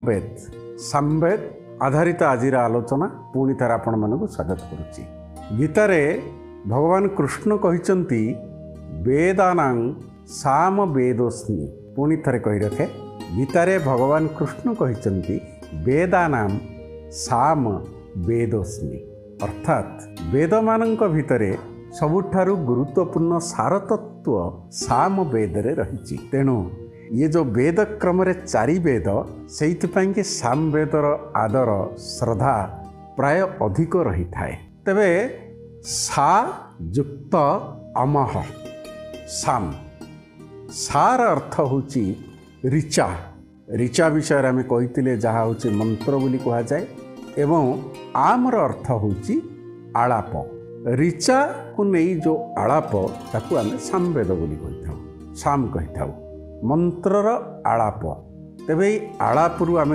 ବେଦ ସାମବେଦ ଆଧାରିତ ଆଜିର ଆଲୋଚନା ପୁଣି ଥରେ ଆପଣମାନଙ୍କୁ ସ୍ୱାଗତ କରୁଛି। ଗୀତାରେ ଭଗବାନ କୃଷ୍ଣ କହିଛନ୍ତି ବେଦାନାଂ ସାମ ବେଦୋସ୍ମି। ପୁଣି ଥରେ କହି ରଖେ, ଗୀତାରେ ଭଗବାନ କୃଷ୍ଣ କହିଛନ୍ତି ବେଦାନାଂ ସାମ ବେଦୋସ୍ମି, ଅର୍ଥାତ୍ ବେଦମାନଙ୍କ ଭିତରେ ସବୁଠାରୁ ଗୁରୁତ୍ୱପୂର୍ଣ୍ଣ ସାରତତ୍ଵ ସାମ ବେଦରେ ରହିଛି। ତେଣୁ ये जो वेद क्रम चारि वेद से साम वेदर आदर श्रद्धा प्राय अधिक रही थाए। तेबे सा युक्त अमह साम सार अर्थ होची ऋचा। ऋचा विषय आम कही जहाँ हूँ मंत्र बोली कह जाए एवं आमर अर्थ होची आलाप। ऋचा को नहीं जो आलाप ताकू आम सामवेद बोली कही था, साम कही था मंत्रर आलाप। तेबे आलापरू आम